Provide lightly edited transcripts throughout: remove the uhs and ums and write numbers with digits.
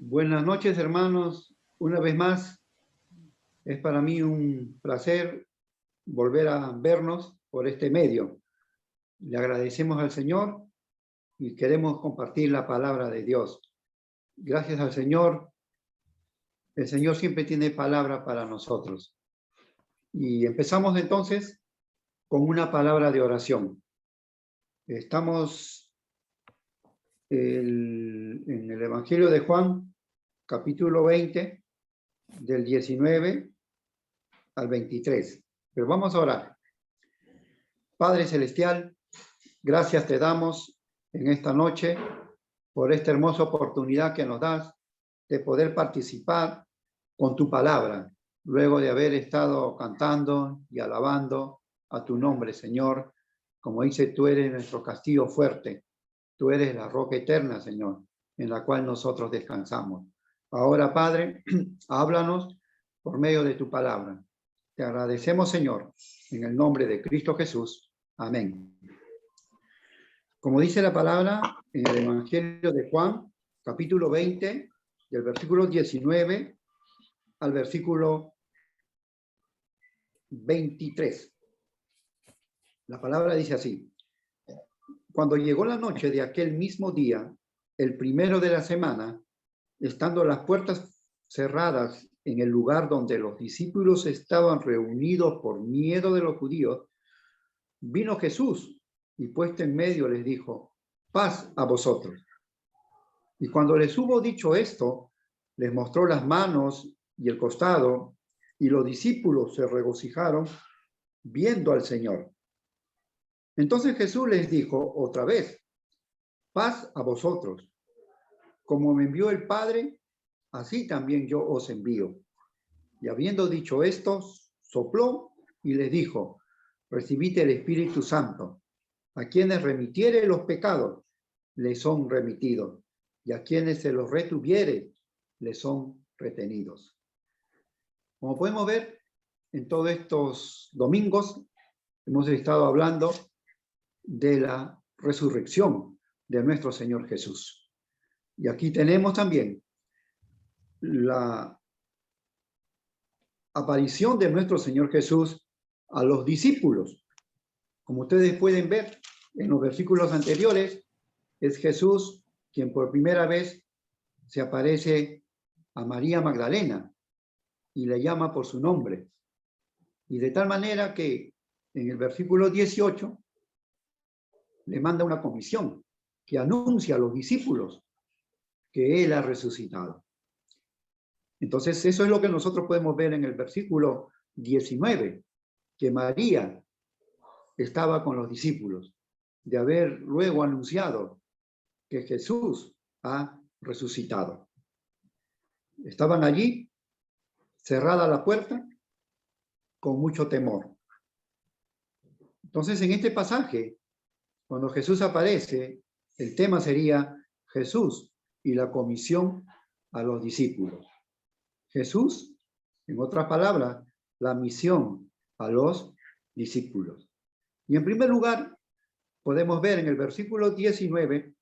Buenas noches, hermanos. Una vez más, es para mí un placer volver a vernos por este medio. Le agradecemos al Señor y queremos compartir la palabra de Dios. Gracias al Señor, el Señor siempre tiene palabra para nosotros. Y empezamos entonces con una palabra de oración. Estamos en el Evangelio de Juan, capítulo 20, del 19 al 23. Pero vamos a orar. Padre Celestial, gracias te damos en esta noche por esta hermosa oportunidad que nos das de poder participar con tu palabra, luego de haber estado cantando y alabando a tu nombre, Señor. Como dice, tú eres nuestro castillo fuerte, tú eres la roca eterna, Señor, en la cual nosotros descansamos. Ahora, Padre, háblanos por medio de tu palabra. Te agradecemos, Señor, en el nombre de Cristo Jesús. Amén. Como dice la palabra en el Evangelio de Juan, capítulo 20, del versículo 19 al versículo 23. La palabra dice así: Cuando llegó la noche de aquel mismo día, el primero de la semana, estando las puertas cerradas en el lugar donde los discípulos estaban reunidos por miedo de los judíos, vino Jesús y puesto en medio les dijo: paz a vosotros. Y cuando les hubo dicho esto, les mostró las manos y el costado, y los discípulos se regocijaron viendo al Señor. Entonces Jesús les dijo otra vez: paz a vosotros. Como me envió el Padre, así también yo os envío. Y habiendo dicho esto, sopló y les dijo: recibid el Espíritu Santo. A quienes remitiere los pecados, les son remitidos, y a quienes se los retuviere, les son retenidos. Como podemos ver, en todos estos domingos hemos estado hablando de la resurrección de nuestro Señor Jesús. Y aquí tenemos también la aparición de nuestro Señor Jesús a los discípulos. Como ustedes pueden ver en los versículos anteriores, es Jesús quien por primera vez se aparece a María Magdalena y le llama por su nombre. Y de tal manera que en el versículo 18 le manda una comisión que anuncia a los discípulos que Él ha resucitado. Entonces, eso es lo que nosotros podemos ver en el versículo 19, que María estaba con los discípulos, de haber luego anunciado que Jesús ha resucitado. Estaban allí, cerrada la puerta, con mucho temor. Entonces, en este pasaje, cuando Jesús aparece, el tema sería Jesús y la comisión a los discípulos. Jesús, en otras palabras, la misión a los discípulos. Y en primer lugar, podemos ver en el versículo 19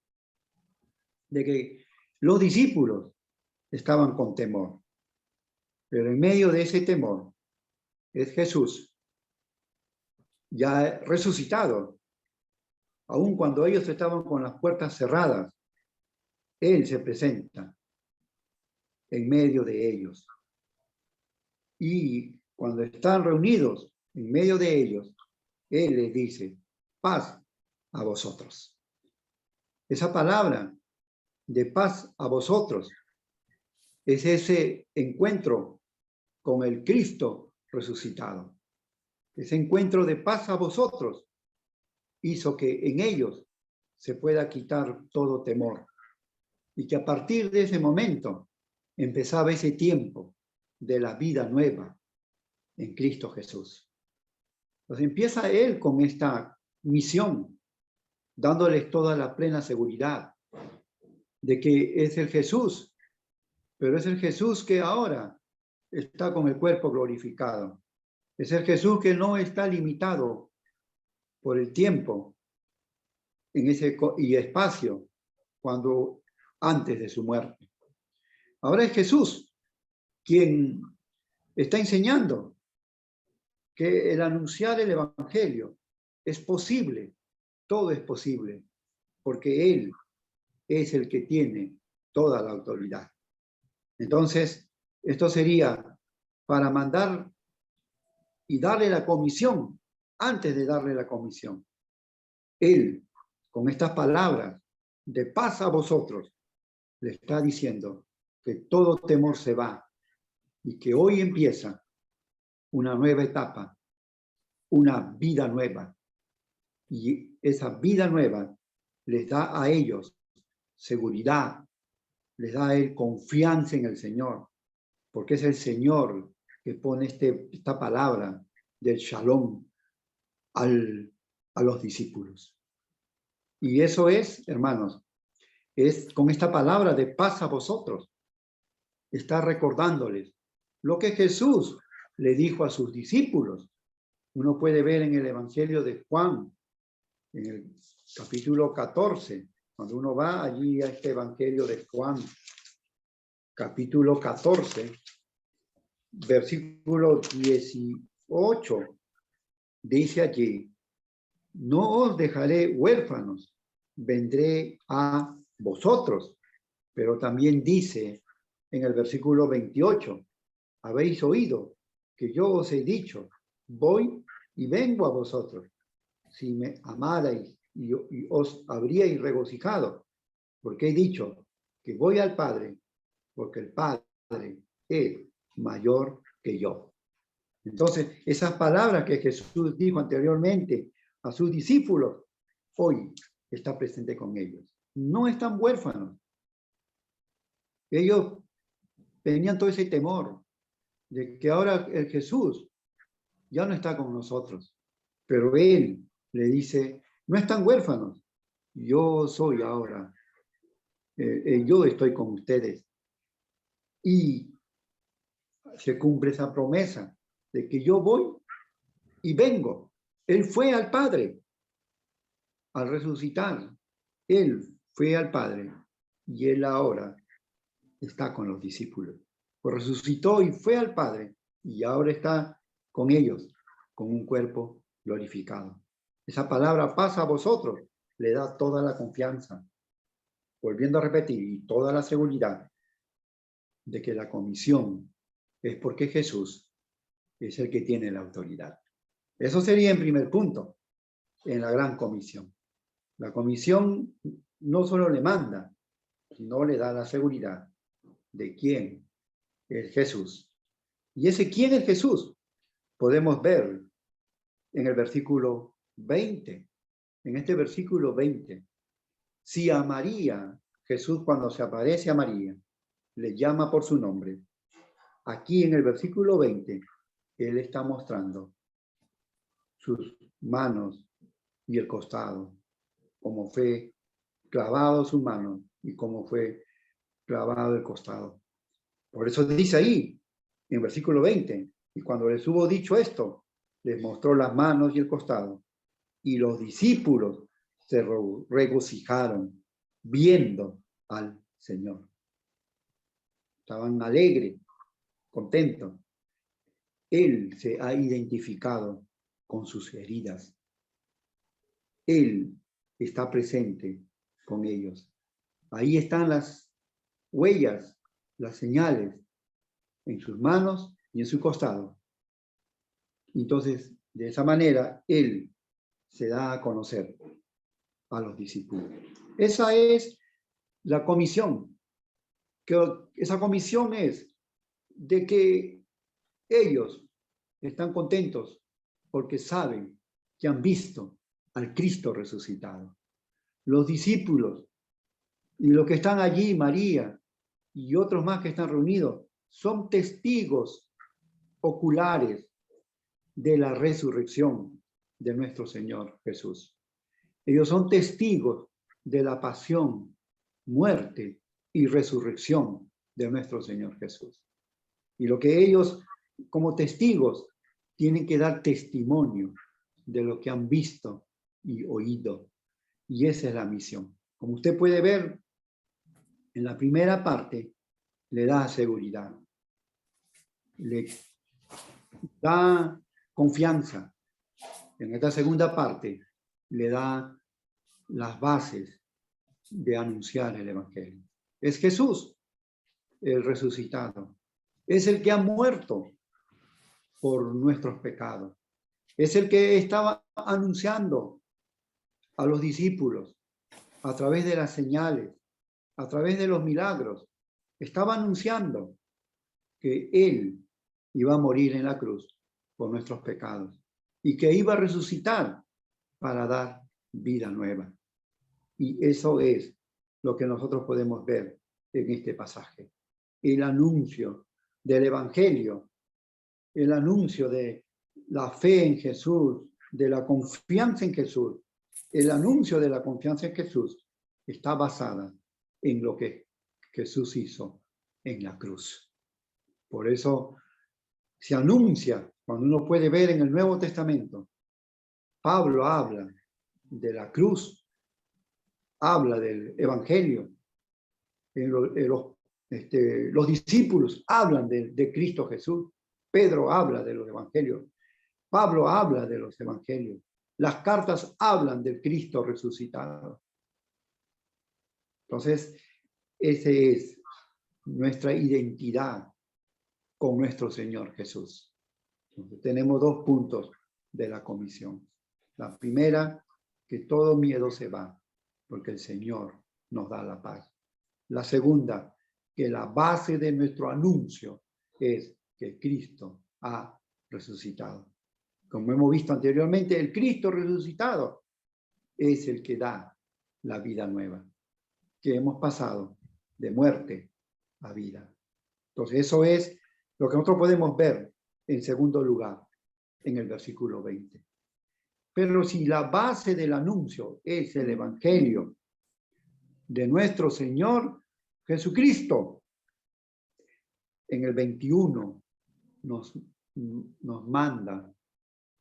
de que los discípulos estaban con temor. Pero en medio de ese temor es Jesús, ya resucitado. Aun cuando ellos estaban con las puertas cerradas, Él se presenta en medio de ellos. Y cuando están reunidos en medio de ellos, Él les dice: paz a vosotros. Esa palabra de paz a vosotros es ese encuentro con el Cristo resucitado. Ese encuentro de paz a vosotros hizo que en ellos se pueda quitar todo temor y que a partir de ese momento empezaba ese tiempo de la vida nueva en Cristo Jesús. Entonces empieza Él con esta misión, dándoles toda la plena seguridad de que es el Jesús, pero es el Jesús que ahora está con el cuerpo glorificado. Es el Jesús que no está limitado por el tiempo en ese y espacio cuando antes de su muerte. Ahora es Jesús quien está enseñando que el anunciar el evangelio es posible, todo es posible, porque Él es el que tiene toda la autoridad. Entonces, esto sería para mandar y darle la comisión, antes de darle la comisión. Él, con estas palabras, de paz a vosotros, le está diciendo que todo temor se va y que hoy empieza una nueva etapa, una vida nueva. Y esa vida nueva les da a ellos seguridad, les da a él confianza en el Señor, porque es el Señor que pone esta palabra del shalom a los discípulos. Y eso es, hermanos, es con esta palabra de paz a vosotros. Está recordándoles lo que Jesús le dijo a sus discípulos. Uno puede ver en el Evangelio de Juan, en el capítulo 14, cuando uno va allí a este Evangelio de Juan, capítulo 14, versículo 18, dice allí: no os dejaré huérfanos, vendré a vosotros. Pero también dice en el versículo 28, habéis oído que yo os he dicho, voy y vengo a vosotros. Si me amarais y os habríais regocijado, porque he dicho que voy al Padre, porque el Padre es mayor que yo. Entonces, esas palabras que Jesús dijo anteriormente a sus discípulos, hoy está presente con ellos. No están huérfanos. Ellos tenían todo ese temor de que ahora el Jesús ya no está con nosotros, pero Él le dice, no están huérfanos, yo soy ahora, yo estoy con ustedes. Y se cumple esa promesa de que yo voy y vengo. Él fue al Padre al resucitar. Él fue al Padre y Él ahora está con los discípulos. Pues resucitó y fue al Padre y ahora está con ellos, con un cuerpo glorificado. Esa palabra pasa a vosotros, le da toda la confianza, volviendo a repetir, y toda la seguridad de que la comisión es porque Jesús es el que tiene la autoridad. Eso sería en primer punto, en la gran comisión. La comisión no solo le manda, sino le da la seguridad de quién es Jesús. Y ese quién es Jesús podemos ver en el versículo 20. En este versículo 20, si a María, Jesús cuando se aparece a María, le llama por su nombre, aquí en el versículo 20, Él está mostrando sus manos y el costado, como fue clavado su mano y cómo fue clavado el costado. Por eso dice ahí, en versículo 20, y cuando les hubo dicho esto, les mostró las manos y el costado, y los discípulos se regocijaron viendo al Señor. Estaban alegres, contentos. Él se ha identificado con sus heridas. Él está presente con ellos. Ahí están las huellas, las señales en sus manos y en su costado. Entonces, de esa manera, Él se da a conocer a los discípulos. Esa es la comisión. Esa comisión es de que ellos están contentos porque saben que han visto al Cristo resucitado. Los discípulos y los que están allí, María y otros más que están reunidos, son testigos oculares de la resurrección de nuestro Señor Jesús. Ellos son testigos de la pasión, muerte y resurrección de nuestro Señor Jesús. Y lo que ellos, como testigos, tienen que dar testimonio de lo que han visto y oído. Y esa es la misión. Como usted puede ver en la primera parte le da seguridad, le da confianza. En esta segunda parte le da las bases de anunciar el Evangelio. Es Jesús, el resucitado. Es el que ha muerto por nuestros pecados. Es el que estaba anunciando a los discípulos a través de las señales, a través de los milagros. Estaba anunciando que Él iba a morir en la cruz por nuestros pecados y que iba a resucitar para dar vida nueva. Y eso es lo que nosotros podemos ver en este pasaje. El anuncio del Evangelio, el anuncio de la fe en Jesús, de la confianza en Jesús, el anuncio de la confianza en Jesús está basada en lo que Jesús hizo en la cruz. Por eso se anuncia, cuando uno puede ver en el Nuevo Testamento, Pablo habla de la cruz, habla del Evangelio, los discípulos hablan de Cristo Jesús, Pedro habla de los Evangelios, Pablo habla de los Evangelios, las cartas hablan del Cristo resucitado. Entonces, esa es nuestra identidad con nuestro Señor Jesús. Entonces, tenemos dos puntos de la comisión. La primera, que todo miedo se va, porque el Señor nos da la paz. La segunda, que la base de nuestro anuncio es que Cristo ha resucitado. Como hemos visto anteriormente, el Cristo resucitado es el que da la vida nueva, que hemos pasado de muerte a vida. Entonces, eso es lo que nosotros podemos ver en segundo lugar en el versículo 20. Pero si la base del anuncio es el Evangelio de nuestro Señor Jesucristo, en el 21 nos manda,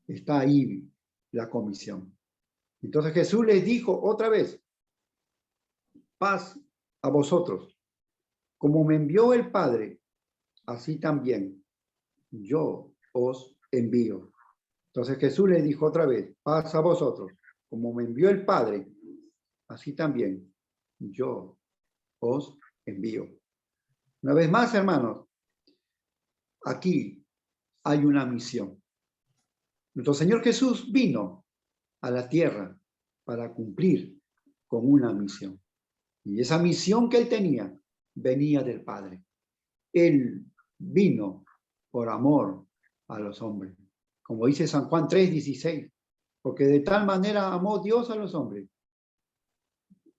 está ahí la comisión. Entonces Jesús les dijo otra vez, paz a vosotros. Como me envió el Padre, así también yo os envío. Entonces Jesús les dijo otra vez, paz a vosotros. Como me envió el Padre, así también yo os envío. Una vez más, hermanos, aquí hay una misión. Nuestro Señor Jesús vino a la tierra para cumplir con una misión. Y esa misión que él tenía venía del Padre. Él vino por amor a los hombres. Como dice San Juan 3:16, porque de tal manera amó Dios a los hombres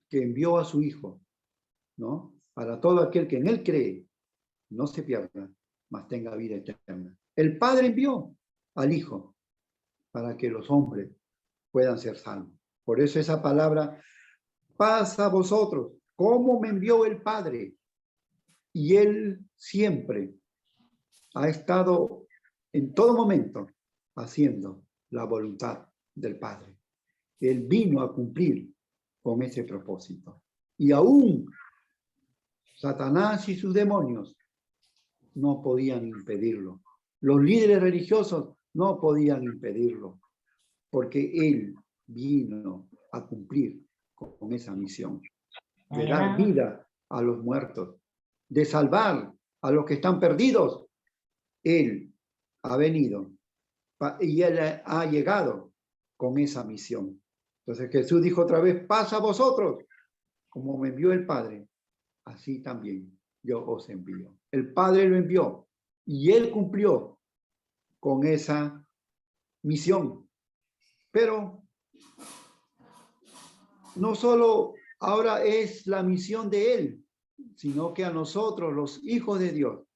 que envió a su Hijo, ¿no? Para todo aquel que en él cree, no se pierda, mas tenga vida eterna. El Padre envió al Hijo para que los hombres puedan ser salvos. Por eso esa palabra, paz a vosotros, como me envió el Padre. Y Él siempre ha estado en todo momento haciendo la voluntad del Padre. Él vino a cumplir con ese propósito. Y aún Satanás y sus demonios no podían impedirlo. Los líderes religiosos no podían impedirlo, porque Él vino a cumplir con esa misión de dar vida a los muertos, de salvar a los que están perdidos. Él ha venido y Él ha llegado con esa misión. Entonces Jesús dijo otra vez, paz a vosotros, como me envió el Padre, así también yo os envío. El Padre lo envió y Él cumplió con esa misión. Pero no solo ahora es la misión de Él, sino que a nosotros, los hijos de Dios,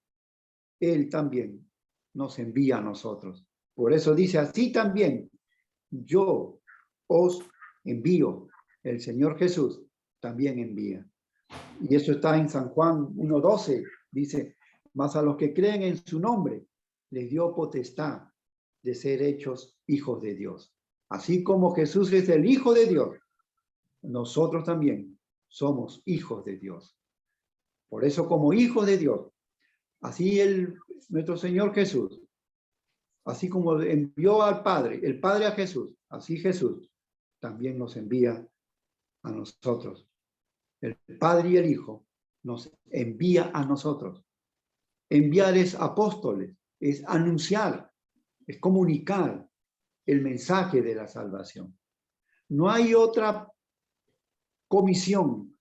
Él también nos envía a nosotros. Por eso dice, así también yo os envío. El Señor Jesús también envía. Y eso está en San Juan 1:12. Dice, mas a los que creen en su nombre, les dio potestad de ser hechos hijos de Dios. Así como Jesús es el Hijo de Dios, nosotros también somos hijos de Dios. Por eso, como hijos de Dios, así nuestro Señor Jesús, así como envió al Padre, el Padre a Jesús, así Jesús también nos envía a nosotros. El Padre y el Hijo nos envía a nosotros. Enviar es apóstoles, es anunciar, es comunicar el mensaje de la salvación. No hay otra comisión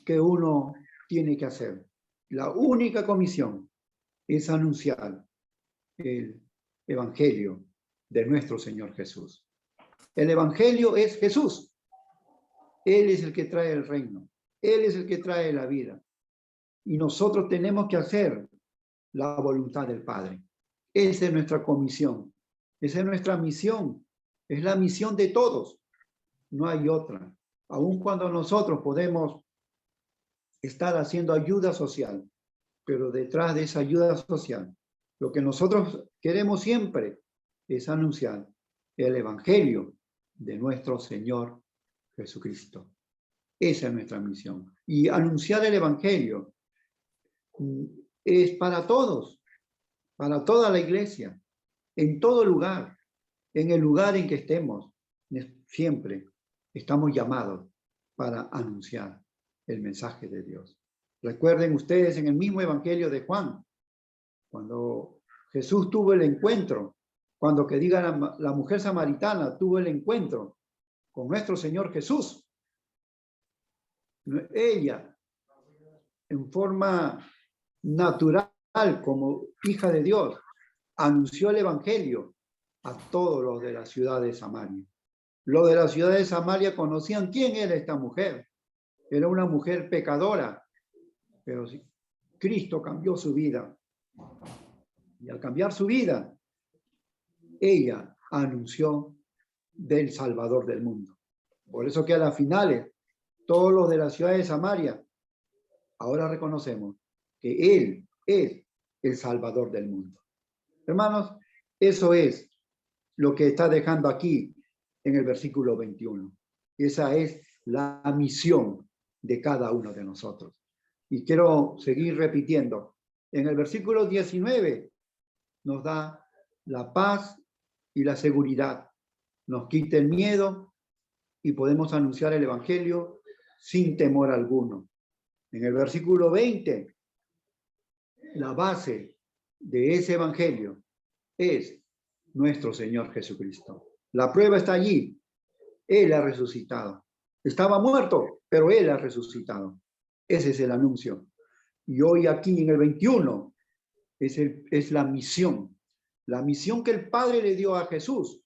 que uno tiene que hacer. La única comisión es anunciar el Evangelio de nuestro Señor Jesús. El Evangelio es Jesús. Él es el que trae el reino. Él es el que trae la vida. Y nosotros tenemos que hacer la voluntad del Padre. Esa es nuestra comisión. Esa es nuestra misión. Es la misión de todos. No hay otra. Aun cuando nosotros podemos estar haciendo ayuda social, pero detrás de esa ayuda social, lo que nosotros queremos siempre es anunciar el Evangelio de nuestro Señor Jesucristo. Esa es nuestra misión. Y anunciar el Evangelio es para todos, para toda la iglesia, en todo lugar, en el lugar en que estemos, siempre estamos llamados para anunciar el mensaje de Dios. Recuerden ustedes en el mismo Evangelio de Juan, cuando Jesús tuvo el encuentro, cuando que diga la mujer samaritana tuvo el encuentro con nuestro Señor Jesús. Ella, en forma natural, como hija de Dios, anunció el Evangelio a todos los de la ciudad de Samaria. Los de la ciudad de Samaria conocían quién era esta mujer. Era una mujer pecadora, pero Cristo cambió su vida. Y al cambiar su vida, ella anunció del Salvador del mundo. Por eso que a las finales, todos los de la ciudad de Samaria, ahora reconocemos que Él es el Salvador del mundo. Hermanos, eso es lo que está dejando aquí en el versículo 21. Esa es la misión de cada uno de nosotros. Y quiero seguir repitiendo. En el versículo 19 nos da la paz y la seguridad. Nos quita el miedo y podemos anunciar el Evangelio sin temor alguno. En el versículo 20, la base de ese Evangelio es nuestro Señor Jesucristo. La prueba está allí. Él ha resucitado. Estaba muerto, pero Él ha resucitado. Ese es el anuncio. Y hoy aquí en el 21 es la misión que el Padre le dio a Jesús.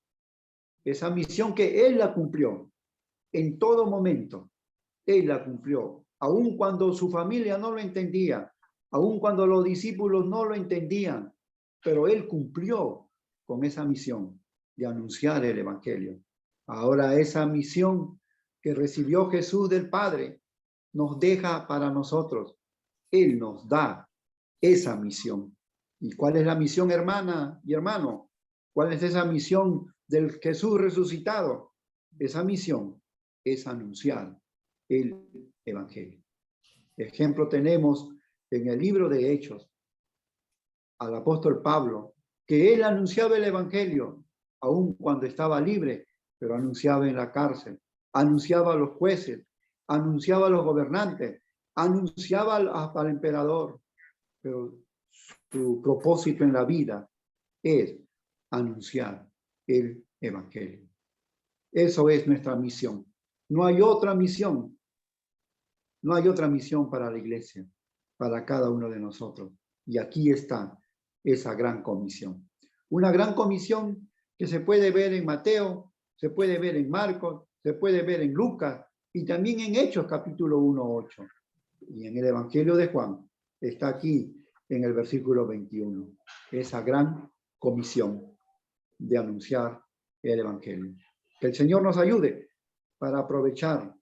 Esa misión que Él la cumplió en todo momento. Él la cumplió, aun cuando su familia no lo entendía, aun cuando los discípulos no lo entendían, pero Él cumplió con esa misión de anunciar el Evangelio. Ahora esa misión que recibió Jesús del Padre nos deja para nosotros. Él nos da esa misión. ¿Y cuál es la misión, hermana y hermano? ¿Cuál es esa misión del Jesús resucitado? Esa misión es anunciar el Evangelio. Ejemplo tenemos en el libro de Hechos al apóstol Pablo, que él anunciaba el Evangelio, aun cuando estaba libre, pero anunciaba en la cárcel, anunciaba a los jueces, anunciaba a los gobernantes, anunciaba al emperador, pero su propósito en la vida es anunciar el Evangelio. Eso es nuestra misión. No hay otra misión. No hay otra misión para la iglesia, para cada uno de nosotros. Y aquí está esa gran comisión. Una gran comisión que se puede ver en Mateo, se puede ver en Marcos, se puede ver en Lucas y también en Hechos capítulo 1:8. Y en el Evangelio de Juan está aquí en el versículo 21. Esa gran comisión de anunciar el Evangelio. Que el Señor nos ayude para aprovechar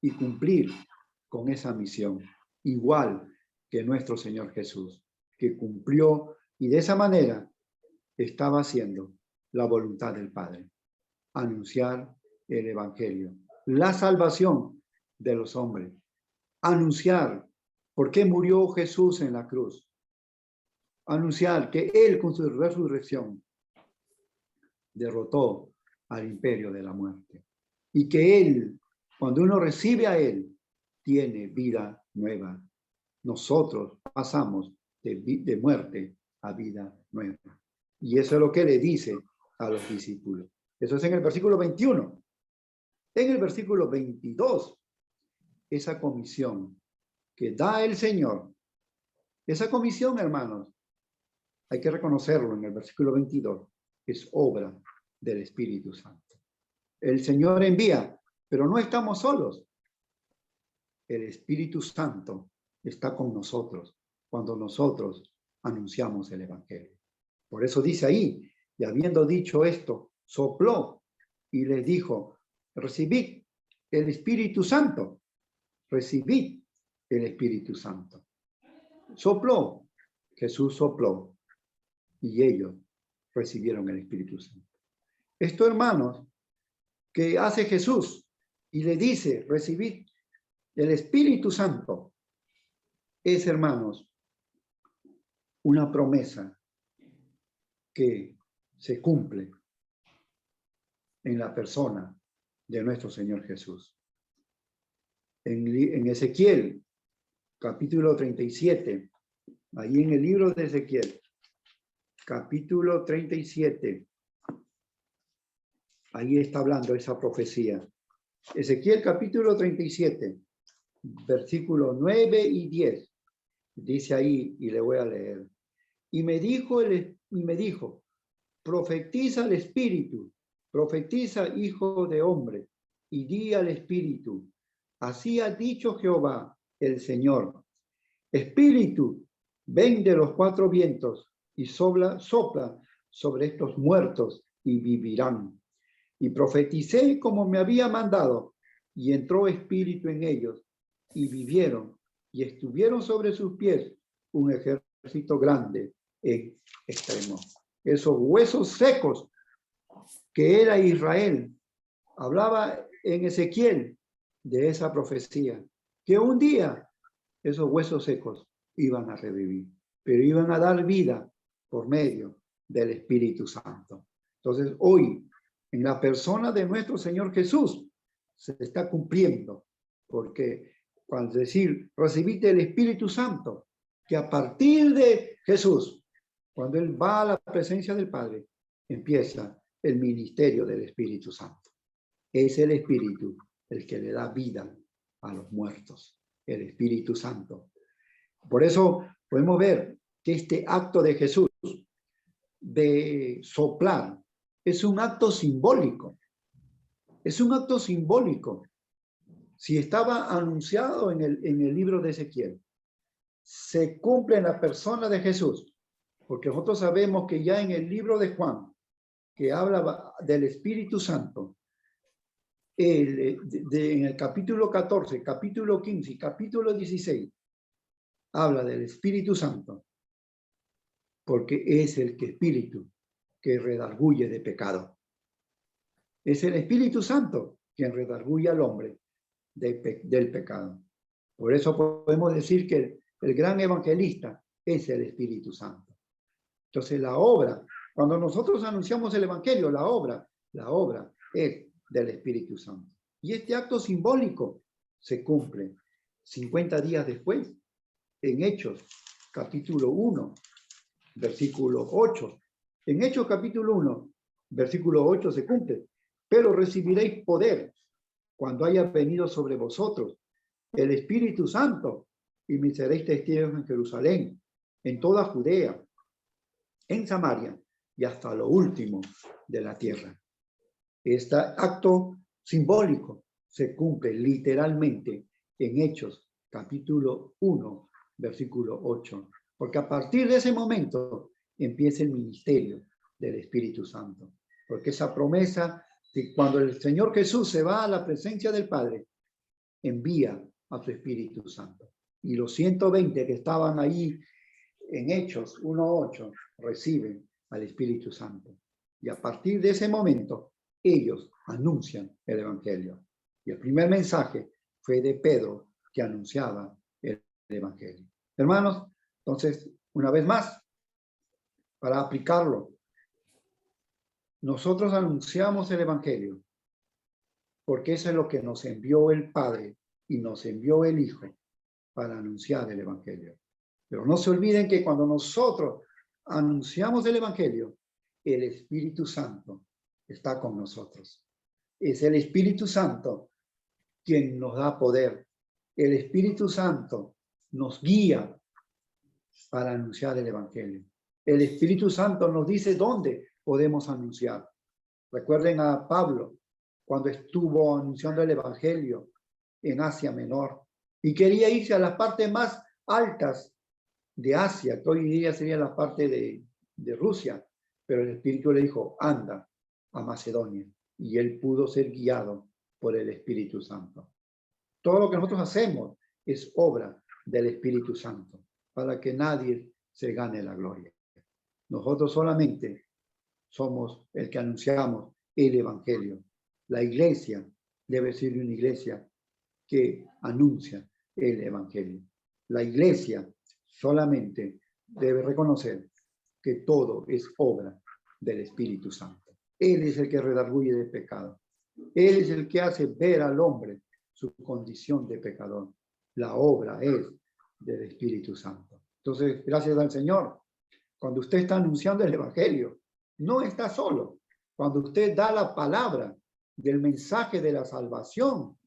y cumplir con esa misión, igual que nuestro Señor Jesús, que cumplió y de esa manera estaba haciendo la voluntad del Padre, anunciar el Evangelio, la salvación de los hombres, anunciar ¿Por qué murió Jesús en la cruz? Anunciar que Él con su resurrección derrotó al imperio de la muerte. Y que Él, cuando uno recibe a Él, tiene vida nueva. Nosotros pasamos de muerte a vida nueva. Y eso es lo que le dice a los discípulos. Eso es en el versículo 21. En el versículo 22, esa comisión que da el Señor, esa comisión, hermanos, hay que reconocerlo en el versículo 22, es obra del Espíritu Santo. El Señor envía, pero no estamos solos. El Espíritu Santo está con nosotros cuando nosotros anunciamos el Evangelio. Por eso dice ahí, y habiendo dicho esto, sopló y les dijo, recibid el Espíritu Santo, recibid el Espíritu Santo. Sopló, Jesús sopló, y ellos recibieron el Espíritu Santo. Esto, hermanos, que hace Jesús y le dice, recibid el Espíritu Santo, es, hermanos, una promesa que se cumple en la persona de nuestro Señor Jesús. En Ezequiel, capítulo 37, ahí en el libro de Ezequiel, capítulo 37, ahí está hablando esa profecía. Ezequiel capítulo 37, versículos 9 y 10, dice ahí, y le voy a leer. Y me dijo, profetiza al Espíritu, profetiza, hijo de hombre, y di al Espíritu, así ha dicho Jehová, el Señor. Espíritu, ven de los cuatro vientos y sopla sobre estos muertos y vivirán. Y profeticé como me había mandado, y entró espíritu en ellos, y vivieron, y estuvieron sobre sus pies un ejército grande en extremo. Esos huesos secos que era Israel, hablaba en Ezequiel de esa profecía, que un día esos huesos secos iban a revivir, pero iban a dar vida por medio del Espíritu Santo. Entonces, hoy, en la persona de nuestro Señor Jesús, se está cumpliendo, porque cuando decir, recibiste el Espíritu Santo, que a partir de Jesús, cuando Él va a la presencia del Padre, empieza el ministerio del Espíritu Santo. Es el Espíritu el que le da vida a los muertos, el Espíritu Santo. Por eso podemos ver que este acto de Jesús de soplar es un acto simbólico. Es un acto simbólico. Si estaba anunciado en el libro de Ezequiel, se cumple en la persona de Jesús, porque nosotros sabemos que ya en el libro de Juan, que habla del Espíritu Santo, en el capítulo 14, capítulo 15 y capítulo 16, habla del Espíritu Santo, porque es el espíritu que redarguye de pecado. Es el Espíritu Santo quien redarguye al hombre del pecado. Por eso podemos decir que el gran evangelista es el Espíritu Santo. Entonces la obra, cuando nosotros anunciamos el evangelio, la obra es del Espíritu Santo. Y este acto simbólico se cumple 50 días después, en Hechos, capítulo 1, versículo 8. En Hechos, capítulo 1, versículo 8 se cumple. Pero recibiréis poder cuando haya venido sobre vosotros el Espíritu Santo y me seréis testigos en Jerusalén, en toda Judea, en Samaria y hasta lo último de la tierra. Este acto simbólico se cumple literalmente en Hechos, capítulo 1, versículo 8. Porque a partir de ese momento empieza el ministerio del Espíritu Santo. Porque esa promesa de cuando el Señor Jesús se va a la presencia del Padre, envía a su Espíritu Santo. Y los 120 que estaban ahí en Hechos 1:8 reciben al Espíritu Santo. Y a partir de ese momento, ellos anuncian el Evangelio. Y el primer mensaje fue de Pedro, que anunciaba el Evangelio. Hermanos, entonces, una vez más, para aplicarlo, nosotros anunciamos el Evangelio, porque eso es lo que nos envió el Padre y nos envió el Hijo para anunciar el Evangelio. Pero no se olviden que cuando nosotros anunciamos el Evangelio, el Espíritu Santo está con nosotros. Es el Espíritu Santo quien nos da poder. El Espíritu Santo nos guía para anunciar el Evangelio. El Espíritu Santo nos dice dónde podemos anunciar. Recuerden a Pablo cuando estuvo anunciando el Evangelio en Asia Menor y quería irse a las partes más altas de Asia, que hoy día sería la parte de Rusia, pero el Espíritu le dijo, anda a Macedonia, y él pudo ser guiado por el Espíritu Santo. Todo lo que nosotros hacemos es obra del Espíritu Santo, para que nadie se gane la gloria. Nosotros solamente somos el que anunciamos el Evangelio. La iglesia debe ser una iglesia que anuncia el Evangelio. La iglesia solamente debe reconocer que todo es obra del Espíritu Santo. Él es el que redarguye del pecado. Él es el que hace ver al hombre su condición de pecador. La obra es del Espíritu Santo. Entonces, gracias al Señor, cuando usted está anunciando el Evangelio, no está solo. Cuando usted da la palabra del mensaje de la salvación,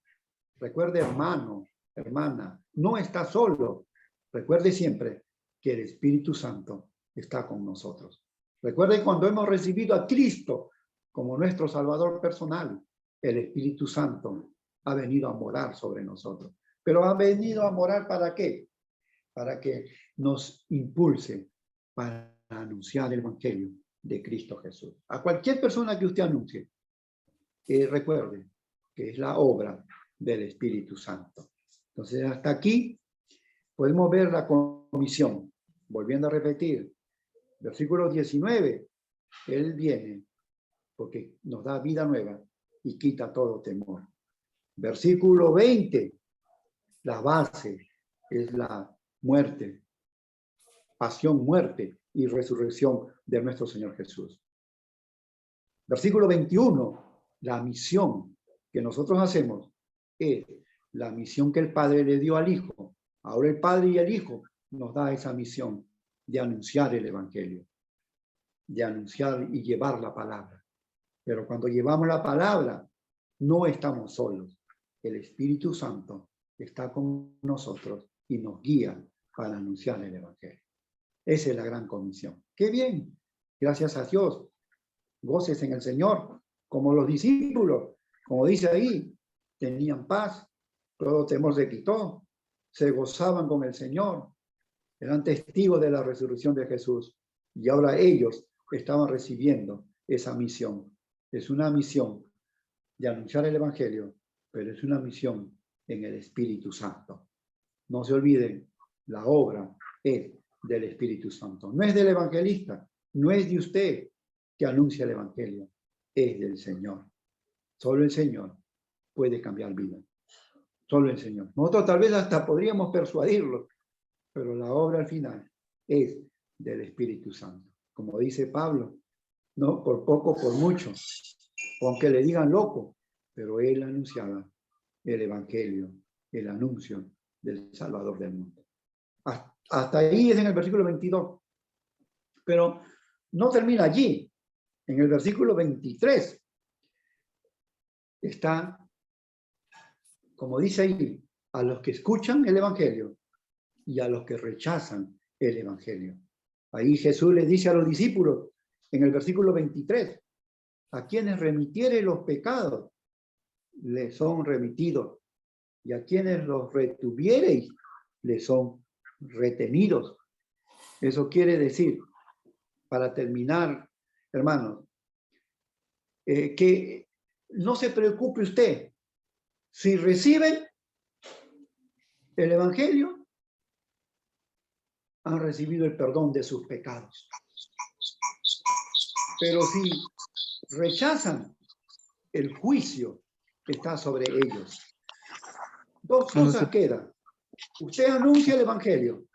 recuerde, hermano, hermana, no está solo. Recuerde siempre que el Espíritu Santo está con nosotros. Recuerde cuando hemos recibido a Cristo como nuestro Salvador personal, el Espíritu Santo ha venido a morar sobre nosotros. Pero ha venido a morar ¿para qué? Para que nos impulse para anunciar el Evangelio de Cristo Jesús. A cualquier persona que usted anuncie, recuerde que es la obra del Espíritu Santo. Entonces, hasta aquí podemos ver la comisión. Volviendo a repetir, versículo 19, Él viene porque nos da vida nueva y quita todo temor. Versículo 20, la base es la muerte, pasión, muerte y resurrección de nuestro Señor Jesús. Versículo 21, la misión que nosotros hacemos es la misión que el Padre le dio al Hijo. Ahora el Padre y el Hijo nos da esa misión de anunciar el Evangelio, de anunciar y llevar la palabra. Pero cuando llevamos la palabra, no estamos solos. El Espíritu Santo está con nosotros y nos guía para anunciar el Evangelio. Esa es la gran comisión. ¡Qué bien! Gracias a Dios. Goces en el Señor, como los discípulos, como dice ahí, tenían paz, todo temor se quitó, se gozaban con el Señor, eran testigos de la resurrección de Jesús y ahora ellos estaban recibiendo esa misión. Es una misión de anunciar el Evangelio, pero es una misión en el Espíritu Santo. No se olviden, la obra es del Espíritu Santo. No es del evangelista, no es de usted que anuncia el Evangelio, es del Señor. Solo el Señor puede cambiar vida. Solo el Señor. Nosotros tal vez hasta podríamos persuadirlo, pero la obra al final es del Espíritu Santo. Como dice Pablo, no por poco, por mucho, aunque le digan loco, pero él anunciaba el Evangelio, el anuncio del Salvador del mundo. Hasta ahí es en el versículo 22. Pero no termina allí. En el versículo 23 está, como dice ahí, a los que escuchan el Evangelio y a los que rechazan el Evangelio. Ahí Jesús le dice a los discípulos, en el versículo 23, a quienes remitiere los pecados, les son remitidos, y a quienes los retuviereis, les son retenidos. Eso quiere decir, para terminar, hermanos, que no se preocupe usted. Si reciben el Evangelio, han recibido el perdón de sus pecados. Pero si rechazan, el juicio está sobre ellos. Dos cosas quedan. usted anuncia el Evangelio.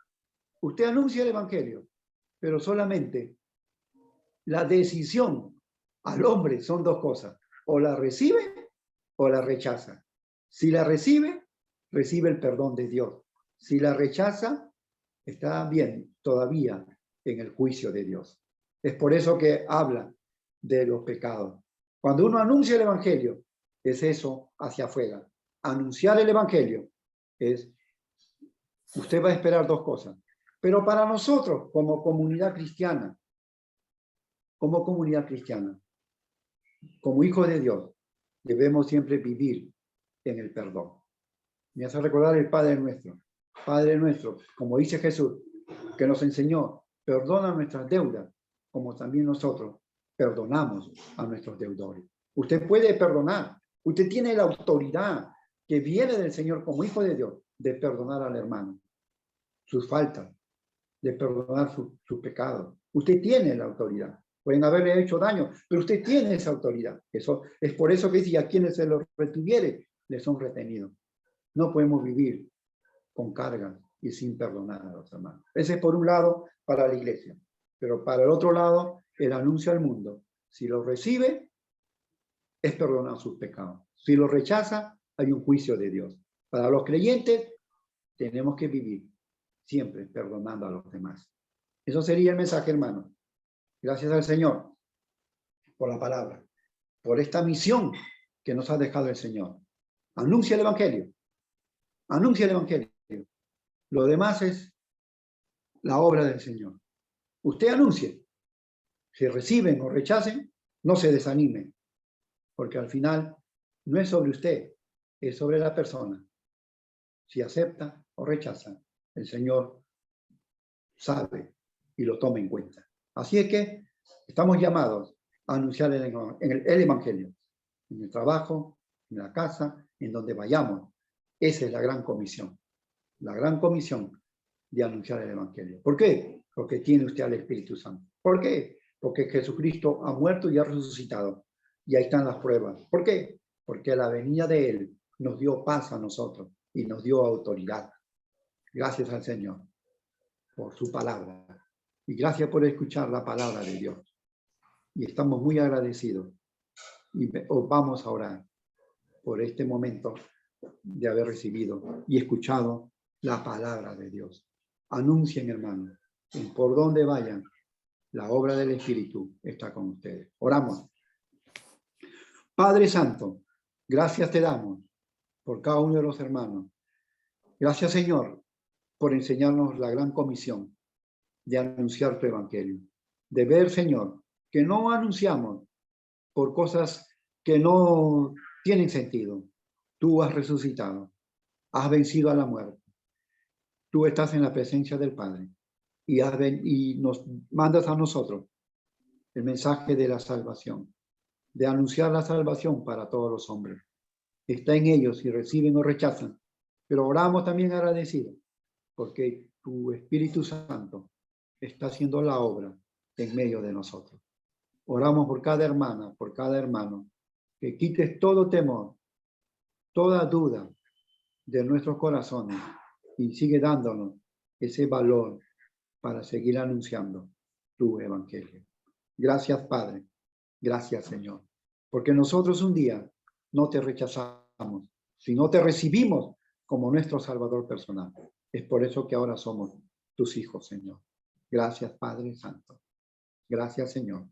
Usted anuncia el Evangelio, pero solamente la decisión al hombre son dos cosas. O la recibe o la rechaza. Si la recibe, recibe el perdón de Dios. Si la rechaza, está bien todavía en el juicio de Dios. Es por eso que habla de los pecados. Cuando uno anuncia el Evangelio, es eso hacia afuera. Anunciar el Evangelio es, usted va a esperar dos cosas. Pero para nosotros, como comunidad cristiana, como hijos de Dios, debemos siempre vivir en el perdón. Me hace recordar el Padre Nuestro. Padre Nuestro, como dice Jesús, que nos enseñó, perdona nuestras deudas, como también nosotros perdonamos a nuestros deudores. Usted puede perdonar. Usted tiene la autoridad que viene del Señor como hijo de Dios de perdonar al hermano sus faltas, de perdonar sus pecados. Usted tiene la autoridad. Pueden haberle hecho daño, pero usted tiene esa autoridad. Eso es por eso que dice, a quienes se los retuviere, les son retenidos. No podemos vivir con cargas y sin perdonar a los hermanos. Ese es por un lado para la iglesia, pero para el otro lado, el anuncio al mundo. Si lo recibe, es perdonar sus pecados. Si lo rechaza, hay un juicio de Dios. Para los creyentes, tenemos que vivir siempre perdonando a los demás. Eso sería el mensaje, hermano. Gracias al Señor por la palabra, por esta misión que nos ha dejado el Señor. Anuncia el Evangelio. Anuncia el Evangelio. Lo demás es la obra del Señor. Usted anuncie. Si reciben o rechacen, no se desanimen, porque al final no es sobre usted, es sobre la persona. Si acepta o rechaza, el Señor sabe y lo toma en cuenta. Así es que estamos llamados a anunciar el Evangelio, en el trabajo, en la casa, en donde vayamos. Esa es la gran comisión de anunciar el Evangelio. ¿Por qué? Porque tiene usted al Espíritu Santo. ¿Por qué? Porque Jesucristo ha muerto y ha resucitado. Y ahí están las pruebas. ¿Por qué? Porque la venida de Él nos dio paz a nosotros y nos dio autoridad. Gracias al Señor por su palabra. Y gracias por escuchar la palabra de Dios. Y estamos muy agradecidos. Y vamos a orar por este momento de haber recibido y escuchado la palabra de Dios. Anuncien, hermanos, y por donde vayan, la obra del Espíritu está con ustedes. Oramos. Padre Santo, gracias te damos por cada uno de los hermanos. Gracias, Señor, por enseñarnos la gran comisión de anunciar tu evangelio. De ver, Señor, que no anunciamos por cosas que no tienen sentido. Tú has resucitado, has vencido a la muerte. Tú estás en la presencia del Padre y nos mandas a nosotros el mensaje de la salvación, de anunciar la salvación para todos los hombres. Está en ellos si reciben o rechazan, pero oramos también agradecidos porque tu Espíritu Santo está haciendo la obra en medio de nosotros. Oramos por cada hermana, por cada hermano, que quites todo temor, toda duda de nuestros corazones y sigue dándonos ese valor para seguir anunciando tu evangelio. Gracias, Padre. Gracias, Señor. Porque nosotros un día no te rechazamos, sino te recibimos como nuestro Salvador personal. Es por eso que ahora somos tus hijos, Señor. Gracias, Padre Santo. Gracias, Señor.